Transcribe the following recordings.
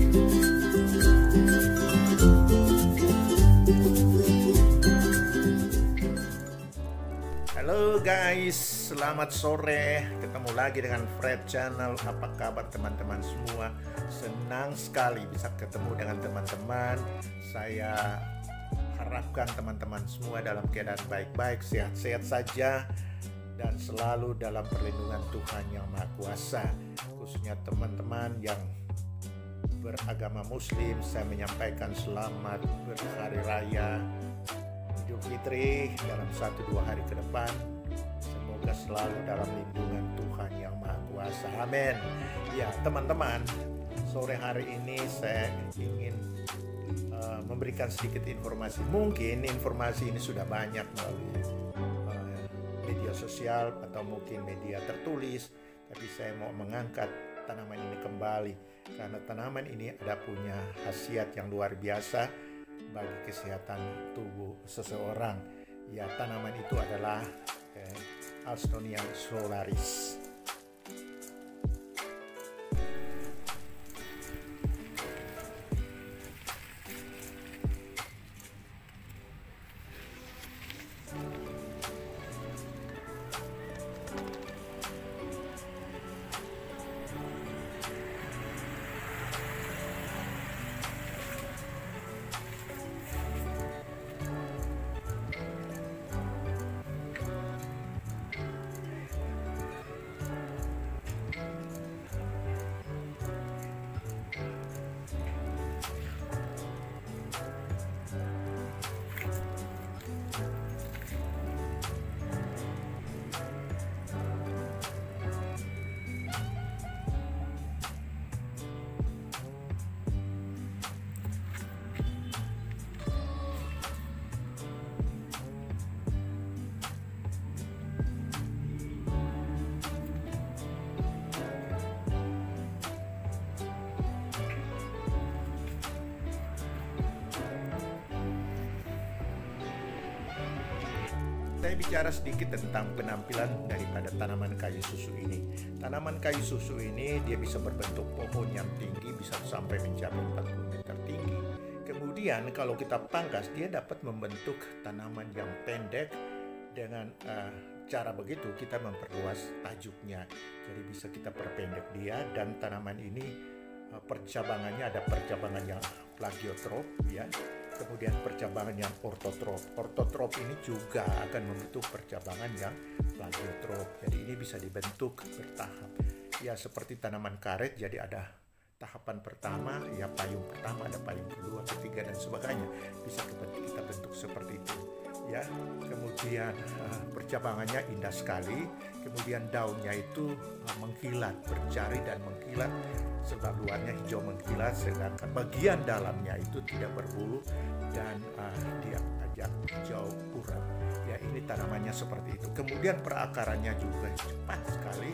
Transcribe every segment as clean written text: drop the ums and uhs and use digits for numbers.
Halo guys, selamat sore. Ketemu lagi dengan Fred Channel. Apa kabar teman-teman semua? Senang sekali bisa ketemu dengan teman-teman. Saya harapkan teman-teman semua dalam keadaan baik-baik, sehat-sehat saja, dan selalu dalam perlindungan Tuhan Yang Maha Kuasa. Khususnya teman-teman yang beragama Muslim, saya menyampaikan selamat berhari raya Idul Fitri dalam 1-2 hari ke depan. Semoga selalu dalam lindungan Tuhan Yang Maha Kuasa. Amin. Ya teman-teman, sore hari ini saya ingin memberikan sedikit informasi. Mungkin informasi ini sudah banyak melalui media sosial atau mungkin media tertulis, tapi saya mau mengangkat tanaman ini kembali karena tanaman ini ada punya khasiat yang luar biasa bagi kesehatan tubuh seseorang. Ya, tanaman itu adalah Alstonia solaris. Saya bicara sedikit tentang penampilan daripada tanaman kayu susu ini. Tanaman kayu susu ini dia bisa berbentuk pohon yang tinggi, bisa sampai mencapai 40 meter tinggi. Kemudian kalau kita pangkas, dia dapat membentuk tanaman yang pendek. Dengan cara begitu kita memperluas tajuknya. Jadi bisa kita perpendek dia, dan tanaman ini percabangannya ada percabangan yang plagiotrop ya. Kemudian percabangan yang ortotrop. Ortotrop ini juga akan membentuk percabangan yang plagiotrop. Jadi ini bisa dibentuk bertahap. Ya seperti tanaman karet, jadi ada tahapan pertama, ya payung pertama, ada payung kedua, ketiga, dan sebagainya. Bisa kita bentuk seperti itu. Ya, kemudian percabangannya indah sekali. Kemudian daunnya itu mengkilat, berjari dan mengkilat. Sebab luarnya hijau mengkilat, sedangkan bagian dalamnya itu tidak berbulu dan dia agak hijau urap. Ya, ini tanamannya seperti itu. Kemudian perakarannya juga cepat sekali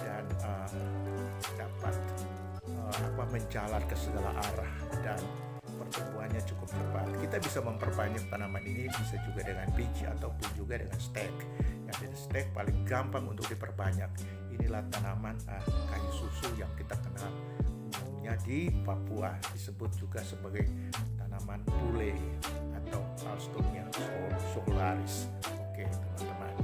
dan dapat menjalar ke segala arah, dan pertumbuhannya cukup cepat. Kita bisa memperbanyak tanaman ini bisa juga dengan biji ataupun juga dengan stek. Yang jadi stek paling gampang untuk diperbanyak. Inilah tanaman kayu susu yang kita kenal umumnya di Papua, disebut juga sebagai tanaman pule atau Alstonia solaris. Oke teman-teman.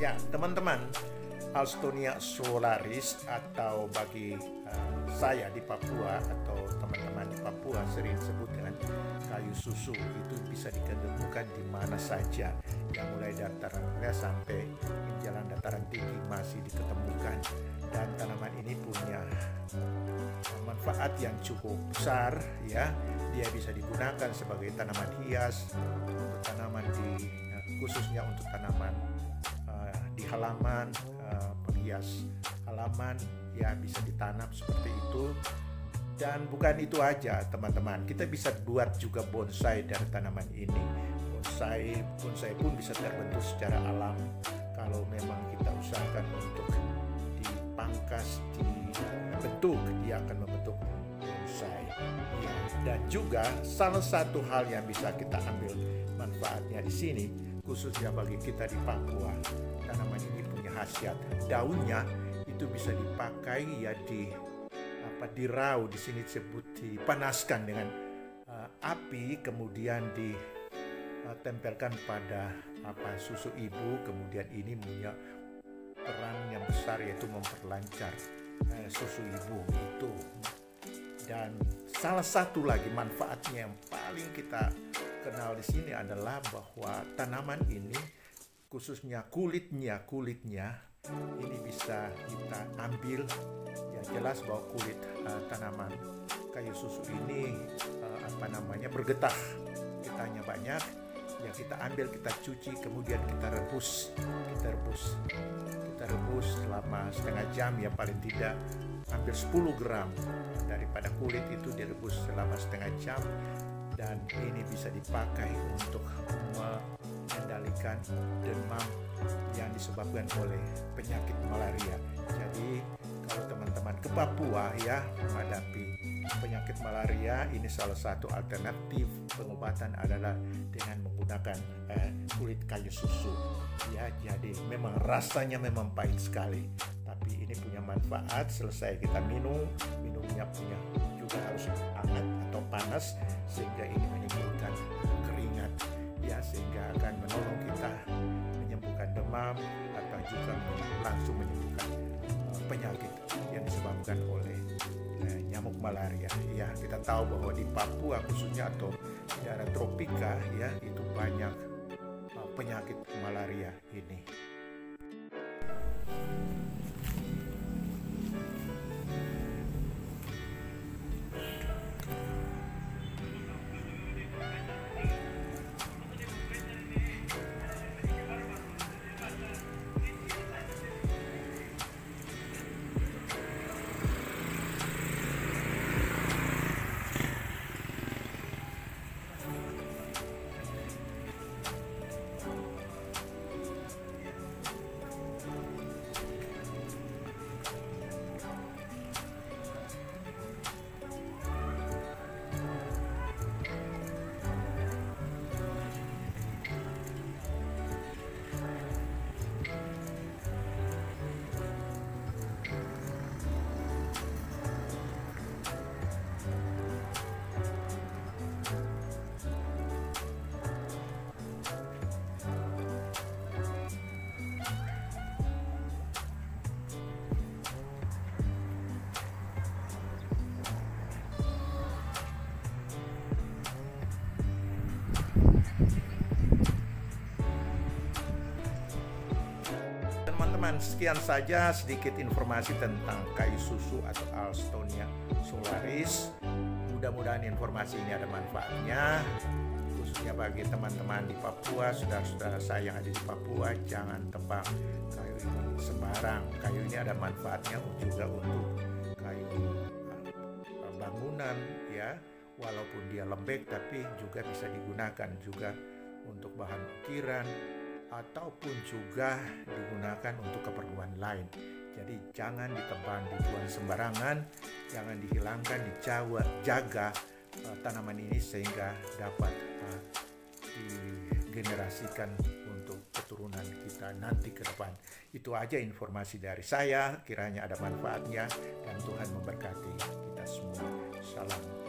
Ya, teman-teman, Alstonia solaris atau bagi saya di Papua atau teman-teman di Papua sering disebut dengan kayu susu itu bisa ditemukan di mana saja, yang mulai dataran rendah sampai menjalan dataran tinggi masih diketemukan. Dan tanaman ini punya manfaat yang cukup besar ya. Dia bisa digunakan sebagai tanaman hias, untuk tanaman khususnya untuk tanaman di halaman, penghias halaman ya, bisa ditanam seperti itu. Dan bukan itu aja teman-teman, kita bisa buat juga bonsai dari tanaman ini. Bonsai pun bisa terbentuk secara alam kalau memang kita usahakan untuk dipangkas, dibentuk, dia akan membentuk bonsai ya. Dan juga salah satu hal yang bisa kita ambil manfaatnya di sini, khususnya bagi kita di Papua, tanaman ini punya khasiat daunnya itu bisa dipakai ya dirau, di sini disebut dipanaskan dengan api, kemudian ditempelkan pada susu ibu, kemudian ini punya peran yang besar yaitu memperlancar susu ibu itu. Dan salah satu lagi manfaatnya yang paling kita kenal di sini adalah bahwa tanaman ini khususnya kulitnya ini bisa kita ambil ya. Jelas bahwa kulit tanaman kayu susu ini bergetah, getahnya banyak ya. Kita ambil, kita cuci, kemudian kita rebus selama setengah jam ya, paling tidak ambil 10 gram daripada kulit itu direbus selama setengah jam. Dan ini bisa dipakai untuk mengendalikan demam yang disebabkan oleh penyakit malaria. Jadi kalau teman-teman ke Papua ya menghadapi penyakit malaria, ini salah satu alternatif pengobatan adalah dengan menggunakan kulit kayu susu ya. Jadi memang rasanya memang pahit sekali, tapi ini punya manfaat. Selesai kita minumnya punya juga harus hangat atau panas, sehingga ini menimbulkan keringat ya, sehingga akan menolong kita menyembuhkan demam atau juga langsung menyembuhkan penyakit yang disebabkan oleh nyamuk malaria ya. Kita tahu bahwa di Papua khususnya atau di daerah tropika ya, itu banyak penyakit malaria ini. Teman-teman, sekian saja sedikit informasi tentang kayu susu atau Alstonia solaris. Mudah-mudahan informasi ini ada manfaatnya, khususnya bagi teman-teman di Papua, saudara-saudara saya yang ada di Papua. Jangan tebang kayu ini sembarang. Kayu ini ada manfaatnya juga untuk kayu bangunan ya, walaupun dia lembek tapi juga bisa digunakan juga untuk bahan ukiran ataupun juga digunakan untuk keperluan lain. Jadi jangan ditebang, dibuang sembarangan, jangan dihilangkan, dijaga tanaman ini sehingga dapat digenerasikan untuk keturunan kita nanti ke depan. Itu aja informasi dari saya, kiranya ada manfaatnya dan Tuhan memberkati kita semua. Salam.